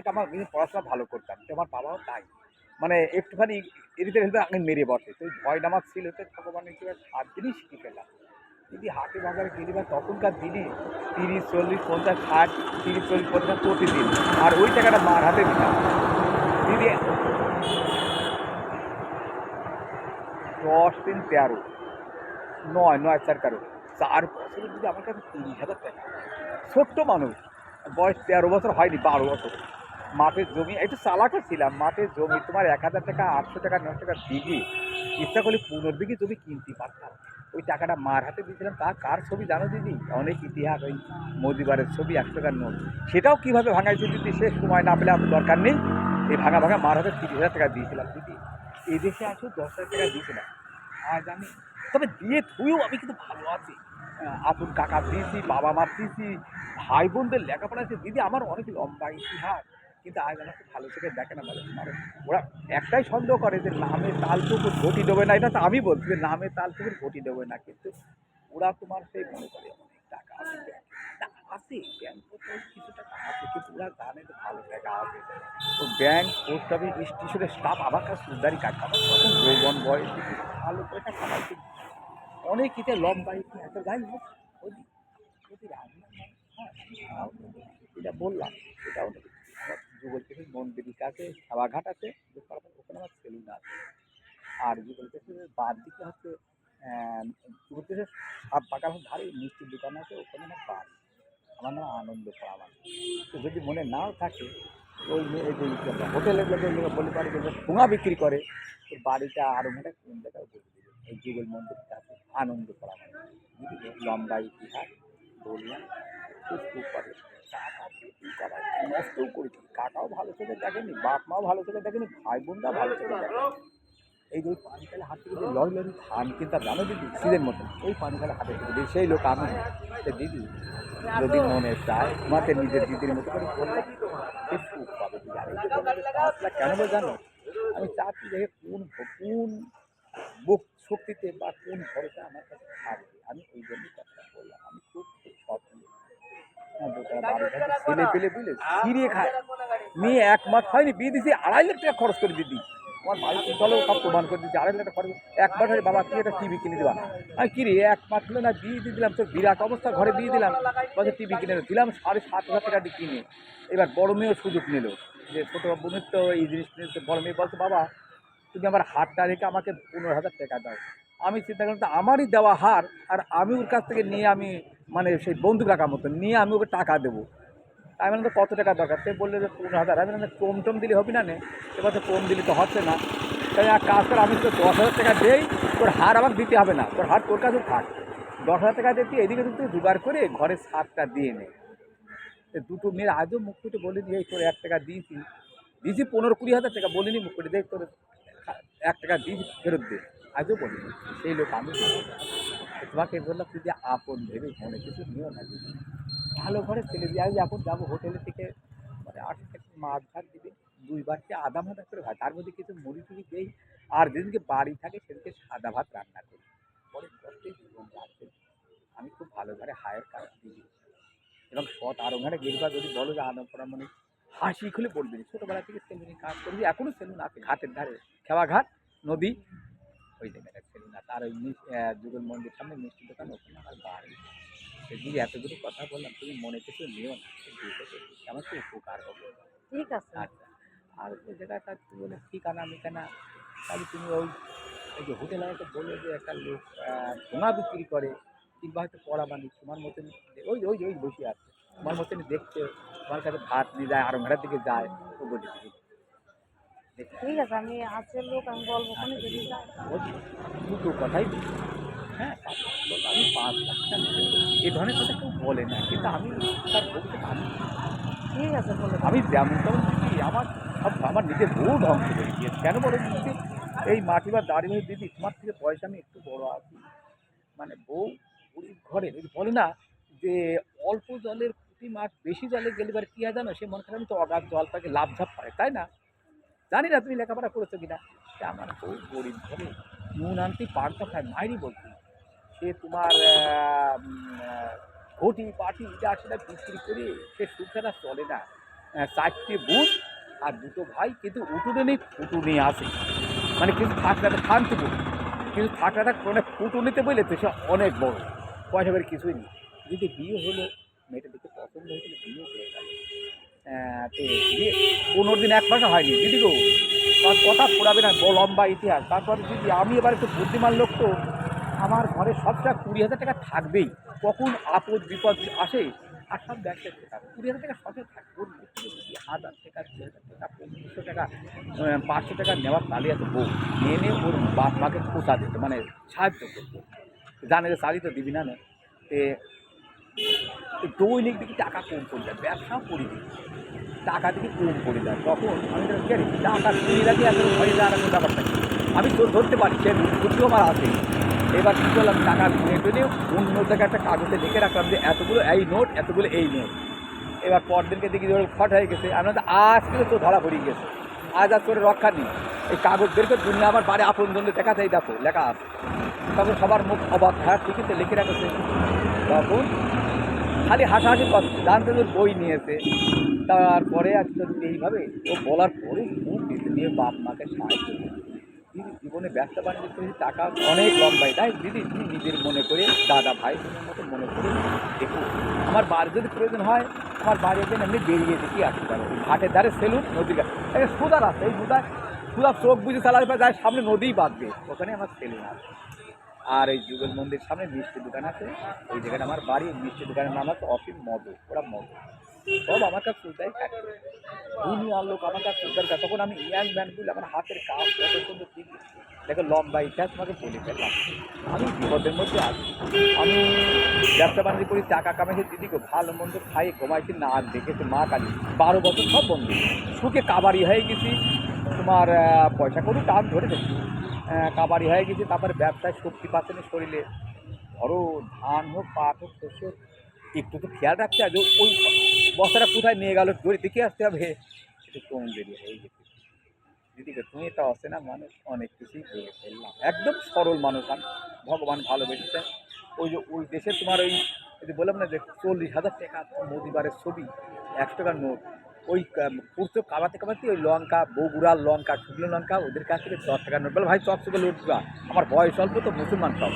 এটা আমার পড়াশোনা ভালো করতাম। তো আমার বাবাও তাই। মানে একটুখানি এদিকে আগে মেরে বসে। তো ওই ভয়টা আমার ছিল তো ভগবানের কৃপায় ৭ দিনই শিখে ফেললাম। যদি হাটে বাজারে গেলে বা তখনকার দিনে ৩০, ৪০, ৫০, ৬০, ৩০, ৪০, ৫০ প্রতিদিন। আর ওই টাকাটা মার হাতে দিতাম। দিদি ১০ ৩ ১৩ ৯, ৯ ৪ ১৩ ৪ বছরে যদি আমার কাছে ৩০,০০০ টাকা। ছোট্ট মানুষ। বয়স ১৩ বছর হয়নি, ১২ বছর। মাঠের জমি একটু চালাকও ছিলাম। মাঠের জমি তোমার ৳১,০০০, ৳৮০০, ৳৯০০ বিঘে। ইচ্ছা করলে ১৫ বিঘে জমি কিনতে পারতাম। ওই টাকাটা মার হাতে দিয়েছিলাম। তার কার ছবি জানো দিদি? অনেক ইতিহাস ওই মজিবরের ছবি ৳১০০ নোট। সেটাও কীভাবে ভাঙাইছে দিদি সে সময় না পেলে আমার দরকার নেই। এই ভাঙা মার হাতে ৳৩০,০০০ দিয়েছিলাম দিদি। এদেশে আসো ৳১০,০০০ দিয়েছিলাম। আজ আমি তবে দিয়ে থুয়েও আমি কিন্তু ভালো আছি। আপন কাকা দিয়েছি, বাবা-মার দিয়েছি, ভাই বোনদের লেখাপড়া আছে দিদি আমার অনেক লম্বা ইতিহাস। কিন্তু আজ আমাকে ভালো চোখে দেখে না বলে মানে ওরা একটাই সন্দেহ করে যে নামে তালটুকুর ঘটি দেবে না। এটা তো আমি বলছি যে নামে তালটুকুর ঘটি দেবে না। কিন্তু ওরা তোমার সেই মনে করে অনেক টাকা আছে ব্যাংকে। আছে ব্যাংক কিছু টাকা আছে কিন্তু ওরা জানে যে ভালো টাকা আছে। তো ব্যাংক, পোস্ট অফিস, স্টেশনের স্টাফ আমার কাছে সুন্দরী কাজ করে। তখন যৌবন বয়সে ভালো পয়সা কামাইতে অনেক ইতে লম্বা ইতিহাস যাই হোক ওই যদি রান্না হ্যাঁ যেটা বললাম সেটাও আমার যুগল কেশের মন্দিরের কাছে হাওয়াঘাট আছে ওখানে আমার সেলুন আছে। আর যুগল কেশের বাদ দিকে হচ্ছে যুগল কেশের সাত বাগানের ধারে মিষ্টির দোকান আছে ওখানে আমার বাড়ি। আমার নাম আনন্দ পাড়া। তো যদি মনে নাও থাকে ওই এই যে হোটেলে বলে পারি যে ঠোঙা বিক্রি করে ওর বাড়িটা আরও মানে কোন জায়গায় বলে দেবে এই যুগল মন্দিরের কাছে আনন্দ পাড়া বুঝলি লম্বা ইতিহাস বললাম খুব করে টাকা বিক্রি করা নষ্টও করেছি কাকাও ভালো চোখে দেখেনি বাপ মাও ভালো চোখে দেখেনি ভাই বোনরা ভালো চোখে দেখেনি। এই যে ওই পানিখালে হাট থেকে যে লরি লরি ধান কিনতে জানো দিদি সিজের মতন ওই পানিখালে হাটে থেকে সেই লোক আমি দিদি যদি মনে চায় তোমাকে নিজের দিদির মতো করে বললে সুখ পাবে দিদি আর এই যে ৫ লাখ কেন বলে জানো আমি চাচ্ছি যে কোন বুক শক্তিতে বা কোন ভরসা আমার কাছে থাকবে আমি ওই জন্যই কথাটা বললাম আমি খুব স্বপ্ন ছেলে পেলে বুঝলে ছিঁড়ে খায় মেয়ে ১ মাস হয়নি বিয়ে দিয়েছি ৳২৫০,০০০ খরচ করে দিদি আমার বাড়িতে চলো সব প্রমাণ করে দিচ্ছি ৳২৫০,০০০ খরচ ১ মাস হয়ে বাবা তুই একটা টিভি কিনে দেবা আমি কিরে ১ মাস হলো না বিয়ে দিয়ে দিলাম তোর বিরাট অবস্থা ঘরে দিয়ে দিলাম বলছে টিভি কিনে দিলাম ৳৭,৫০০ দিয়ে কিনে এবার বড় মেয়েও সুযোগ নিল যে ছোটো বোনের তো এই জিনিস নিয়ে বড় মেয়ে বলছে বাবা তুমি আমার হারটা রেখে আমাকে ৳১৫,০০০ দাও আমি চিন্তা করলাম তো আমারই দেওয়া হার আর আমি ওর কাছ থেকে নিয়ে আমি মানে সেই বন্দুক রাখার মতো নিয়ে আমি ওকে টাকা দেবো আমি বললাম তো কত টাকা দরকার সে বললে যে ১৫,০০০ আমি বললাম কম টম দিলে হবে না নে এবার তো কম দিলে তো হচ্ছে না তাই এক কাজ করে আমি তো ৳১০,০০০ দেই তোর হার আমাকে দিতে হবে না তোর হার তোর কাছে থাক ৳১০,০০০ দিতে এদিকে তুই জোগাড় করে ঘরের ছাদটা দিয়ে নে দুটো মেয়ের আজও মুখ ফুটে বলিনি এই তোর ৳১ দিয়েছি দিয়েছি ১৫-২০,০০০ বলিনি মুখ ফুটে দেখ তোর ৳১ দিয়েছি ফেরত দে আজও বলিনি সেই লোক আমি তোমাকে বললাম তুই যে আপন ভেবে মনে কিছু নিও না দিদি ভালো ঘরে ছেলে দিয়ে আমি এখন যাবো হোটেলে থেকে মানে ৮০ টাকা মাছ ভাত দিবে ২ বারকে আধা ভাত করে ভাত তার মধ্যে কিছু মুড়ি টুড়ি দেই আর যেদিনকে বাড়ি থাকে সেদিনকে সাদা ভাত রান্না করি পরে কষ্টেই জীবন যাচ্ছে আমি খুব ভালো ঘরে হায়ের কাজ দিদি এবং সৎ আরো ঘরে গেরবা যদি বলো যে আনন্দপড়া মানে হাসি খুলে বলবি ছোটোবেলা থেকে সেলুনে কাজ করবি এখনও সেলুন আছে ঘাটের ধারে খেওয়াঘাট নদী ওই জায়গাটা সেলুন আছে আর ওই যুগল মন্দির সামনে মিষ্টি দোকান ওখানে আমার বাড়ি সেদিকে এতগুলো কথা বললাম তুমি মনে কিছু নিও না আমার খুব উপকার হবে ঠিক আছে। আচ্ছা আর ওই জায়গাটা কি বলে ঠিকানা মিকানা তাহলে তুমি ওই এই যে হোটেল আমাকে বললো যে একটা লোক ভুঙা বিক্রি করে কিংবা হয়তো পড়া বানি তোমার মতন ওই ওই ওই বসে আছে তোমার মতন দেখতে তোমার কাছে ভাত নিয়ে যায় আরো ঘরের দিকে যায় ও বলে দেখে ঠিক আছে, আমি আছে লোক আমি বলবো কোনে আচ্ছা যদি ঠিক যায়। আছে বলছি দুটো কথাই বলছি হ্যাঁ ৫ লাখ বলবো আমি ৫ লাখ টাকা এ ধরনের কথা কেউ বলে না কিন্তু আমি তার ভবিষ্যৎ আমি ঠিক আছে বলে আমি দেবো। যেমন তেমন দিদি আমার সব আমার নিজের বউ ধ্বংস করে দিয়েছে কেন বলে দিদি এই মাটি বা দাঁড়িয়ে দিদি তোমার থেকে বয়সে আমি একটু বড় আছি মানে বউ গরিব ঘরের ওই বলে না যে অল্প জলের পুঁটি মাছ বেশি জলে গেলে এবার কী হয় জানো সে মনে করেন তো অগাধ জল তাকে লাভঝাপ পায় তাই না জানি না তুমি লেখাপড়া করেছো কিনা সে আমার বউ গরিব ঘরে নুন আনতে পারতো খায় মায়েরই বলছি সে তোমার ঘটি পাটি যা সেটা বিক্রি করে সে সুখেরা চলে না 4টে বোন আর 2টো ভাই, কিন্তু উঠোনে নেই, ফুটুনি আছে। মানে কিছু থাকলে শান্তি বলি, কিন্তু থাকাটা মানে ফুটুনিতে বললে তো সে অনেক বড়, পয়সা করে কিছুই নেই। যদি বিয়ে হলো, মেয়েটা দেখে পছন্দ হয়েছিল, বিয়ে হয়ে গেল। তো বিয়ে 15 দিন 1 মাসও হয়নি দিদি গো, তার কথা ফুরাবে না, লম্বা ইতিহাস। তারপরে দিদি আমি এবার একটু বুদ্ধিমান লোক তো, আমার ঘরে সবটা 20,000 টাকা থাকবেই, কখন আপদ বিপদ আসে। আর সব ব্যাংকে থাকে 20,000 টাকা সঙ্গে থাকে, ওর মধ্যে যদি 1,000 টাকা 2,000 টাকা 2,500 টাকা 500 টাকা নেওয়ার তালি আছে বউ, এনে ওর বাপ মাকে খোঁচা দিত, মানে সাহায্য করতো। জানে যে চালি তো দিবি না, তে দৈনিক দেখি টাকা কম পড়ে যায়, ব্যবসাও করি দিই, টাকা থেকে কম পড়ে যায়। তখন আমি জানি টাকা চুরি রাখি আসলে ভয় যায় না ব্যাপারটা কি। আমি তো ধরতে পারি সে বুদ্ধিও আমার আছে। এবার কী করলাম, টাকা গুনে টুনে অন্য জায়গায় একটা কাগজে লিখে রাখলাম যে এতগুলো এই নোট, এতগুলো এই নোট। এবার পরদিনকে দেখি যে ফট হয়ে গেছে, আমরা তো আজ কিন্তু তো ধরা পড়ে গেছে, আজ আর তোর রক্ষা নেই। এই কাগজ বের করে দুনিয়া আমার বাড়ি আপন জন্য দেখাতে, এই দেখো লেখা আছে। তখন সবার মুখ অবাক, হ্যাঁ ঠিকই তো লিখে রাখেছে। তখন খালি হাসাহাসি করছে, জানতে তোর বই নিয়েছে। তারপরে আসলে এইভাবে ও বলার পরে মুখ দিতে নিয়ে বাপ মাকে সাহায্য করে। দিদি জীবনে ব্যবসা বাণিজ্য করেছি, টাকা অনেক লম্বাই, তাই দিদি তুমি নিজের মনে করে দাদা ভাই বোনের মতো মনে করে দেখো। আমার বাড়ি যদি প্রয়োজন হয়, আমার বাড়ির জন্য এমনি বেরিয়ে দেখি আসতে পারো, ঘাটের ধারে সেলুন, নদীর ঘাট একটা সুদার আছে, এই সুদার চোখ বুঝে চালাতে পারে, যায় সামনে নদীই বাঁধবে, ওখানে আমার সেলুন আছে। আর এই যুগল মন্দির সামনে মিষ্টি দোকান আছে, ওই জায়গাটা আমার বাড়ি। মিষ্টি দোকানের নাম আছে অসীম মধু, ওরা মধু সব আমার কাছে সুদাই থাকে। দুনিয়ার লোক আমার কাছে সুদার কাছে। তখন আমি ইয়াং ম্যান বলে আমার হাতের কাজ কত সুন্দর ঠিক দেখো, লম্বা ইতিহাস তোমাকে বলে ফেললাম। আমি বিপদের মধ্যে আছি, আমি ব্যবসা বাণিজ্য করি, টাকা কামাইছি দিদিকে, ভালো মন্দ খাই ঘুমাইছি, না দেখেছি মা কালী 12 বছর সব বন্ধ, সুখে কাবারি হয়ে গেছি। তোমার পয়সা করি টান ধরে দেখছি, কাবারি হয়ে গেছি। তারপরে ব্যবসায় শক্তি পাচ্ছে না শরীরে, ধরো ধান হোক পাট হোক শস্য হোক, একটু তো খেয়াল রাখতে হবে। ওই বস্তাটা কোথায় নিয়ে গেল ধরে দেখে আসতে হবে, একটু কম দেরি হয়ে গেছে। দিদিকে তুমি তো অচেনা মানুষ, অনেক কিছুই বলে ফেললাম। একদম সরল মানুষ আমি, ভগবান ভালোবেসেছেন। ওই যে ওই দেশে তোমার ওই যে বললাম না যে 40,000 টাকা মোদিবারের ছবি, 100 টাকার নোট, ওই পুরো কামাতে কামাতে ওই লঙ্কা, বগুড়ার লঙ্কা, শুকনো লঙ্কা, ওদের কাছ থেকে 10 টাকার নোট বলে ভাই চকচকে লুটবা। আমার বয়স অল্প তো, মুসলমান সব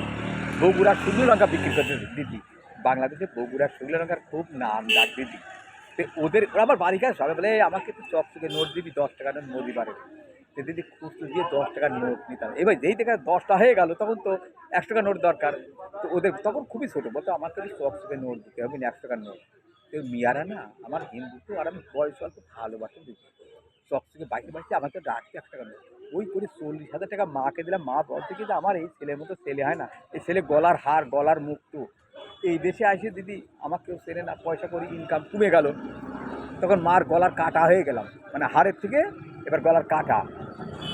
বগুড়ার শুকনো লঙ্কা বিক্রি করতে দিদি। বাংলাদেশে বগুড়ার শুকনো লঙ্কার খুব নাম ডাক দিদি। তো ওদের ওরা আবার বাড়ি কাজ সবাই বলে আমাকে একটু চকচকে নোট দিবি, 10 টাকার নোট মোদিবারে। তো দিদি খুচরো দিয়ে 10 টাকার নোট নিতাম। এবার যেই থেকে 10টা হয়ে গেল, তখন তো 100 টাকার নোট দরকার। তো ওদের তখন খুবই ছোটো, বলতো আমার তো চকচকে নোট দিতে হবে, 100 টাকার নোট। তো মেয়ারা না আমার হিন্দু, আর আমি বয়স অল্প ভালোবাসে দিত, চকচকে বাইকে বাইকে আমাকে ডাকছে 1 টাকার নোট। ওই করে 40,000 টাকা মাকে দিলাম। মা বলছে কি যে আমার এই ছেলের মতো ছেলে হয় না, এই ছেলে গলার হার গলার মুক্ত। এই দেশে আসে দিদি আমার কেউ চেনে না, পয়সা করি ইনকাম কমে গেল। তখন মার গলার কাটা হয়ে গেলাম, মানে হাড়ের থেকে এবার গলার কাটা।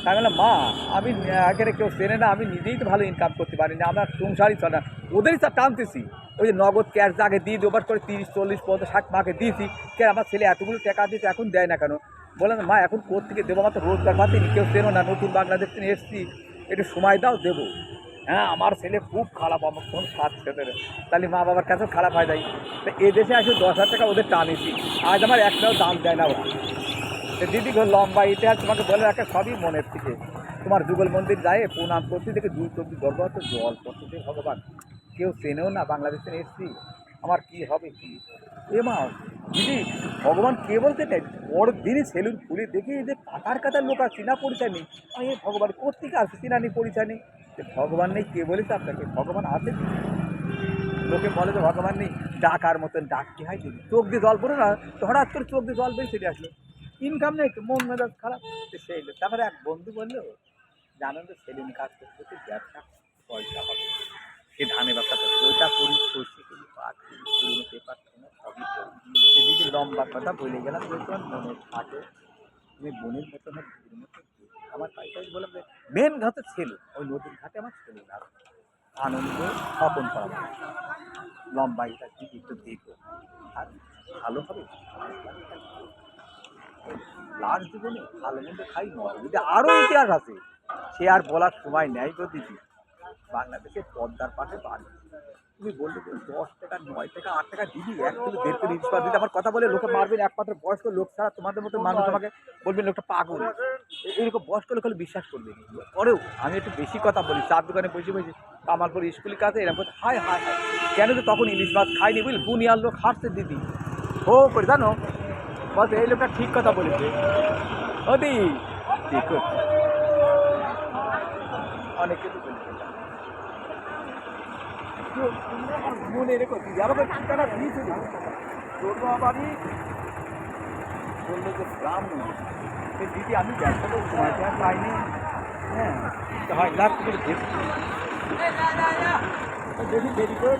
তাই বললাম মা আমি এখানে কেউ চেনে না, আমি নিজেই তো ভালো ইনকাম করতে পারি না, আমার সংসারই চলে না, ওদেরই তো টানতেছি। ওই যে নগদ ক্যাশ আগে দিয়ে দুবার করে 30, 40, 50, 60 মাকে দিয়েছি, কে আমার ছেলে এতগুলো টাকা দিয়েছে এখন দেয় না কেন? বললাম মা এখন কোত্থেকে দেবো, আমার তো রোজগার পাতি কেউ চেনো না, নতুন বাংলাদেশ থেকে এসেছি, একটু সময় দাও দেবো। হ্যাঁ আমার ছেলে খুব খারাপ, আমার কোন সাত ছেলে, তাহলে মা বাবার কাছেও খারাপ হয় যায়। তো এ দেশে আসে 10,000 টাকা ওদের টানেছি, আজ আমার একটাও দাম দেয় না ওরা। তো দিদি লম্বা ইতিহাস তোমাকে বলে রাখা সবই মনের থেকে। তোমার যুগল মন্দির যায় প্রণাম করতে দেখে 2 চব্বিশ গর্ভবত জল পড়তে, ভগবান কেউ চেনেও না, বাংলাদেশে এসেছি, আমার কি হবে কি। এ মা দিদি ভগবান কে বলতে নেই, পরের দিনই সেলুন খুলে দেখি যে কাতার কাতার লোক আর চেনা পরিচয় নেই। এ ভগবান কোথেকে আসছে, চেনা নেই পরিচয় নেই। ভগবান নেই কে বলেছে আপনাকে, ভগবান আছে। লোকে বলে যে ভগবান নেই, ডাকার মতন ডাকতে হয় দিদি, চোখ দিয়ে জল পড়ে না, তো হঠাৎ করে চোখ দিয়ে জল বেরিয়ে চলে আসলো, ইনকাম নেই তো মন মেজাজ খারাপ। তো সেই তারপরে এক বন্ধু বললো জানেন তো সেলিং কাজ করতে করতে ব্যবসা পয়সা হবে, সে ধানের ব্যবসা করছে, ওইটা করি সর্ষে করি পাট করি পুরোনো পেপার সবই করি। সে দিদি লম্বা কথা বলে গেলাম যে তোমার মনে থাকে, তুমি বোনের মতো না দিদির মতো। আমার পাইকারি বললাম যে মেন ঘাটে ছেলে, ওই নদীর ঘাটে আমার ছেলে ঘাট আনন্দ স্থাপন করা লম্বা এটা কি একটু দেখো, আর ভালো হবে। লাস্ট জীবনে ভালো মন্দ খাই নয়, যদি আরও ইতিহাস আছে সে আর বলার সময় নেই গো দিদি। বাংলাদেশের পদ্মার পাশে বাড়ি, তুমি বললে যে 10 টাকা 9 টাকা 8 টাকা দিবি 1 কিলো 1.5 কিলো ইলিশ মাছ দিতে আমার কথা বলে লোকে মারবেন একমাত্র বয়স্ক লোক ছাড়া তোমাদের মতো মানুষ আমাকে বলবেন লোকটা পাগল এরকম বয়স্ক লোক হলে বিশ্বাস করবে পরেও আমি একটু বেশি কথা বলি চার দোকানে বসে বসে আমার পরে স্কুলের কাছে এরকম করতে হায় হায় হায় কেন তো তখন ইলিশ মাছ খাইনি বুঝলি বুনিয়ার লোক হাসছে দিদি ও করে জানো বলতে এই লোকটা ঠিক কথা বলেছে ওদি ঠিক অনেক কিছু বলেছে মনে রেখো দিদি আমাকে ঠিকানা দিয়েছিল বাড়ি বললো যে ব্রাহ্মণ সে দিদি আমি ব্যবসা করছি সময় পাইনি হ্যাঁ হয় লাখ করে দেখি দেরি করে